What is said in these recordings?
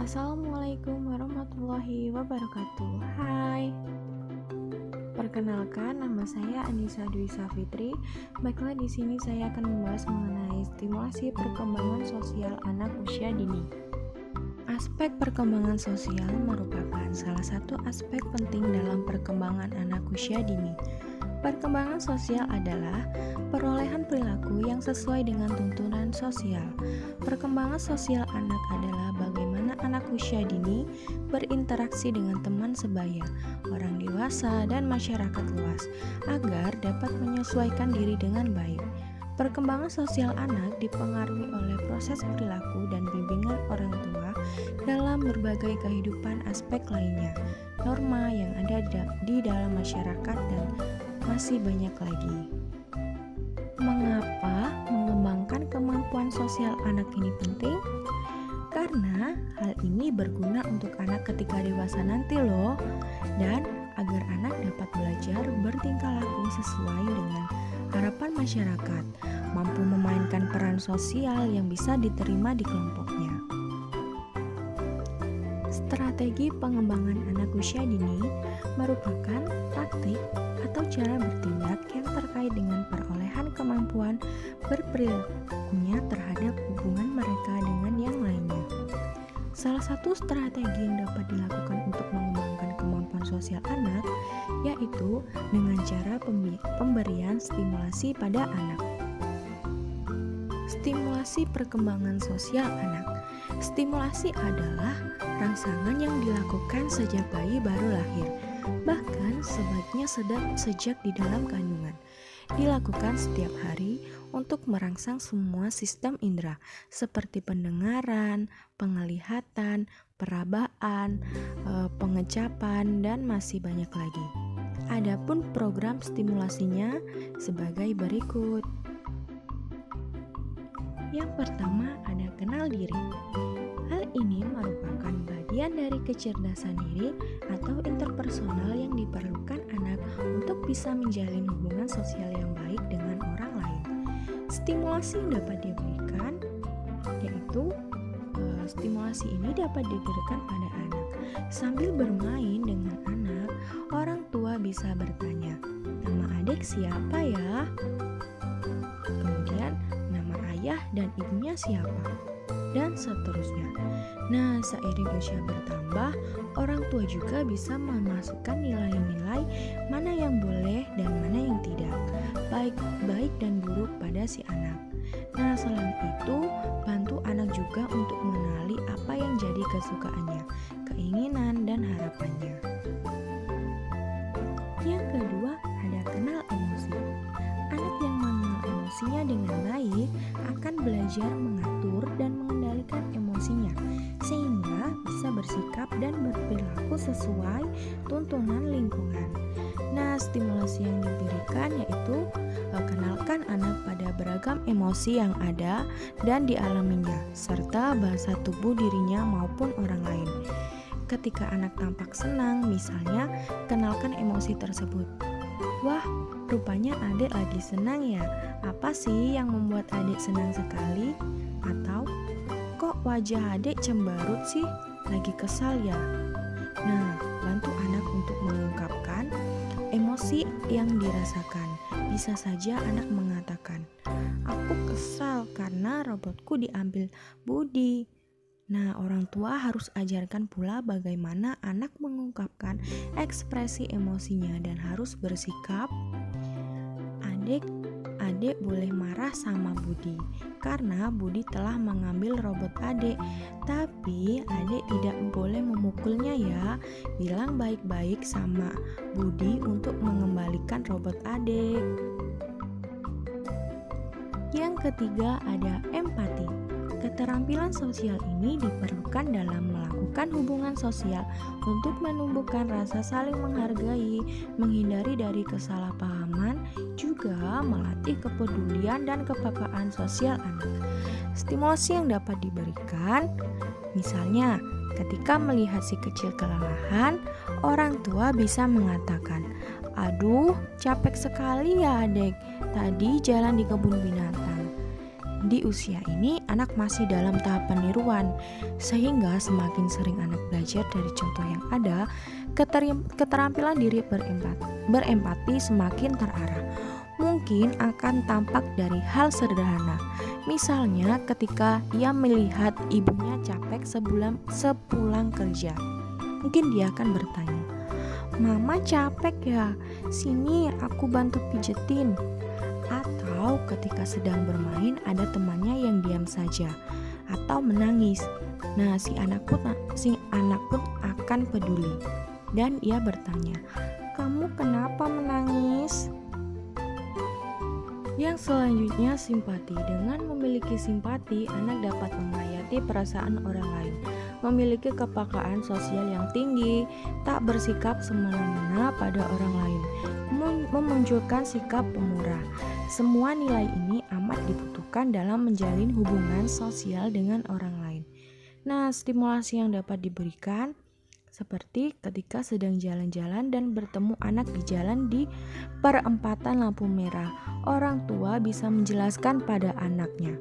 Assalamualaikum warahmatullahi wabarakatuh. Hai, perkenalkan nama saya Anissa Dwi Safitri. Baiklah, di sini saya akan membahas mengenai stimulasi perkembangan sosial anak usia dini. Aspek perkembangan sosial merupakan salah satu aspek penting dalam perkembangan anak usia dini. Perkembangan sosial adalah perolehan perilaku yang sesuai dengan tuntunan sosial. Perkembangan sosial anak adalah bagaimana anak usia dini berinteraksi dengan teman sebaya, orang dewasa, dan masyarakat luas, agar dapat menyesuaikan diri dengan baik. Perkembangan sosial anak dipengaruhi oleh proses perilaku dan bimbingan orang tua dalam berbagai kehidupan aspek lainnya, norma yang ada di dalam masyarakat, dan masih banyak lagi. Mengapa mengembangkan kemampuan sosial anak ini penting? Karena hal ini berguna untuk anak ketika dewasa nanti loh, dan agar anak dapat belajar bertingkah laku sesuai dengan harapan masyarakat, mampu memainkan peran sosial yang bisa diterima di kelompoknya. Strategi pengembangan anak usia dini merupakan taktik atau cara bertindak yang terkait dengan perolehan kemampuan berperilakunya terhadap hubungan mereka dengan yang lainnya. Salah satu strategi yang dapat dilakukan untuk mengembangkan kemampuan sosial anak yaitu dengan cara pemberian stimulasi pada anak. Stimulasi perkembangan sosial anak. Stimulasi adalah rangsangan yang dilakukan sejak bayi baru lahir, bahkan sebaiknya sejak di dalam kandungan. Dilakukan setiap hari untuk merangsang semua sistem indera seperti pendengaran, penglihatan, perabaan, pengecapan, dan masih banyak lagi. Adapun program stimulasinya sebagai berikut. Yang pertama ada kenal diri. Hal ini merupakan bagian dari kecerdasan diri atau interpersonal yang diperlukan anak untuk bisa menjalin hubungan sosial yang baik dengan orang lain. Stimulasi yang dapat diberikan yaitu stimulasi ini dapat diberikan pada anak. Sambil bermain dengan anak, orang tua bisa bertanya, "Nama adik siapa ya?" Kemudian, nama ayah dan ibunya siapa? Dan seterusnya. Nah, seiring usia bertambah, orang tua juga bisa memasukkan nilai-nilai mana yang boleh dan mana yang tidak, baik dan buruk pada si anak. Nah, selain itu, bantu anak juga untuk mengenali apa yang jadi kesukaannya, keinginan, dan harapannya. Yang kedua, ada kenal emosi. Anak yang mengenal emosinya dengan baik akan belajar mengatur dan mengendalikan emosinya, sehingga bisa bersikap dan berperilaku sesuai tuntunan lingkungan. Nah, stimulasi yang diberikan yaitu kenalkan anak pada beragam emosi yang ada dan dialaminya, serta bahasa tubuh dirinya maupun orang lain. Ketika anak tampak senang, misalnya, kenalkan emosi tersebut. "Wah, rupanya adik lagi senang ya. Apa sih yang membuat adik senang sekali?" Atau, "Kok wajah adik cemberut sih? Lagi kesal ya?" Nah, bantu anak untuk mengungkapkan emosi yang dirasakan. Bisa saja anak mengatakan, "Aku kesal karena robotku diambil Budi." Nah, orang tua harus ajarkan pula bagaimana anak mengungkapkan ekspresi emosinya dan harus bersikap, Adik boleh marah sama Budi karena Budi telah mengambil robot adik, tapi adik tidak boleh memukulnya ya. Bilang baik-baik sama Budi untuk mengembalikan robot adik. Yang ketiga ada empati. Keterampilan sosial ini diperlukan dalam melakukan hubungan sosial untuk menumbuhkan rasa saling menghargai, menghindari dari kesalahpahaman, juga melatih kepedulian dan kepekaan sosial anak. Stimulasi yang dapat diberikan, misalnya ketika melihat si kecil kelelahan, orang tua bisa mengatakan, "Aduh, capek sekali ya adik, tadi jalan di kebun binatang." Di usia ini, anak masih dalam tahap peniruan, sehingga semakin sering anak belajar dari contoh yang ada, keterampilan diri berempati semakin terarah. Mungkin akan tampak dari hal sederhana, misalnya ketika ia melihat ibunya capek sepulang kerja. Mungkin dia akan bertanya, "Mama capek ya? Sini aku bantu pijetin." Atau ketika sedang bermain ada temannya yang diam saja atau menangis. Nah, si anak pun akan peduli dan ia bertanya, "Kamu kenapa menangis?" Yang selanjutnya, simpati. Dengan memiliki simpati, anak dapat menghayati perasaan orang lain, memiliki kepekaan sosial yang tinggi, tak bersikap semena-mena pada orang lain, memunculkan sikap pemurah. Semua nilai ini amat dibutuhkan dalam menjalin hubungan sosial dengan orang lain. Nah, stimulasi yang dapat diberikan seperti ketika sedang jalan-jalan dan bertemu anak di jalan di perempatan lampu merah, orang tua bisa menjelaskan pada anaknya,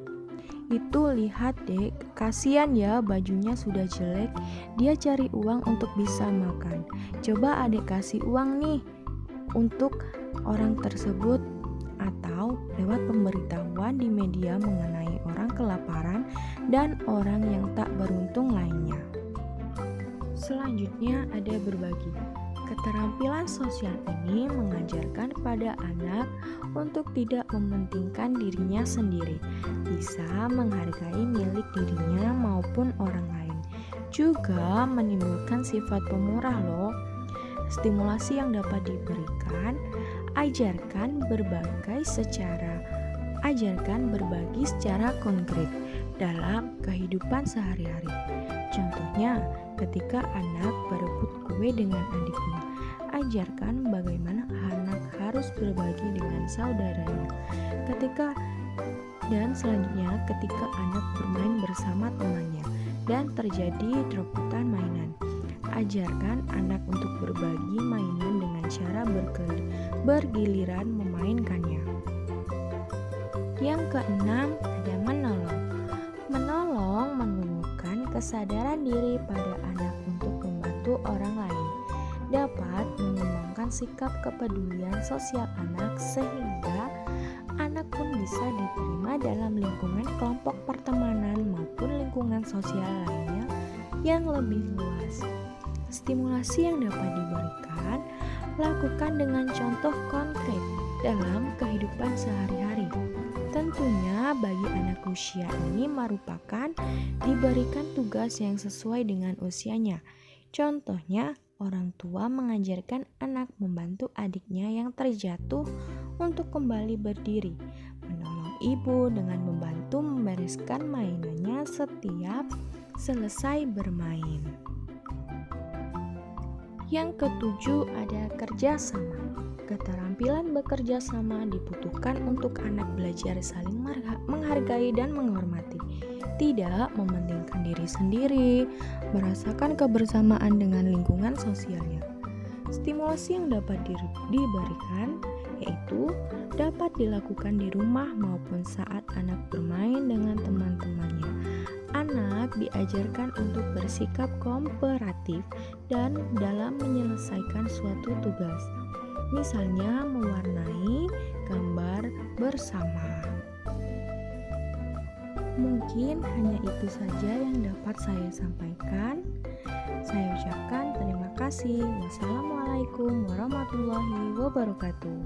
"Itu lihat dek, kasihan ya bajunya sudah jelek, dia cari uang untuk bisa makan. Coba adek kasih uang nih untuk orang tersebut." Atau lewat pemberitahuan di media mengenai orang kelaparan dan orang yang tak beruntung lainnya. Selanjutnya ada berbagi. Keterampilan sosial ini mengajarkan pada anak untuk tidak mementingkan dirinya sendiri, bisa menghargai milik dirinya maupun orang lain. Juga menimbulkan sifat pemurah loh. Stimulasi yang dapat diberikan, ajarkan berbagi secara konkret dalam kehidupan sehari-hari. Contohnya, ketika anak berebut kue dengan adiknya, ajarkan bagaimana anak harus berbagi dengan saudaranya. Selanjutnya, ketika anak bermain bersama temannya dan terjadi rebutan mainan, ajarkan anak untuk berbagi mainan dengan cara bergiliran memainkannya. Yang keenam, ada menolong. Menolong menumbuhkan kesadaran diri pada anak untuk membantu orang lain, dapat mengembangkan sikap kepedulian sosial anak sehingga anak pun bisa diterima dalam lingkungan kelompok pertemanan maupun lingkungan sosial lainnya yang lebih luas. Stimulasi yang dapat diberikan, lakukan dengan contoh konkret dalam kehidupan sehari-hari. Tentunya bagi anak usia ini merupakan diberikan tugas yang sesuai dengan usianya. Contohnya, orang tua mengajarkan anak membantu adiknya yang terjatuh untuk kembali berdiri, menolong ibu dengan membantu membereskan mainannya setiap selesai bermain. Yang ketujuh, ada kerjasama. Keterampilan bekerja sama dibutuhkan untuk anak belajar saling menghargai dan menghormati, tidak mementingkan diri sendiri, merasakan kebersamaan dengan lingkungan sosialnya. Stimulasi yang dapat diberikan yaitu dapat dilakukan di rumah maupun saat anak bermain dengan teman-temannya. Anak diajarkan untuk bersikap kooperatif dan dalam menyelesaikan suatu tugas, misalnya mewarnai gambar bersama. Mungkin hanya itu saja yang dapat saya sampaikan. Saya ucapkan terima kasih. Wassalamualaikum warahmatullahi wabarakatuh.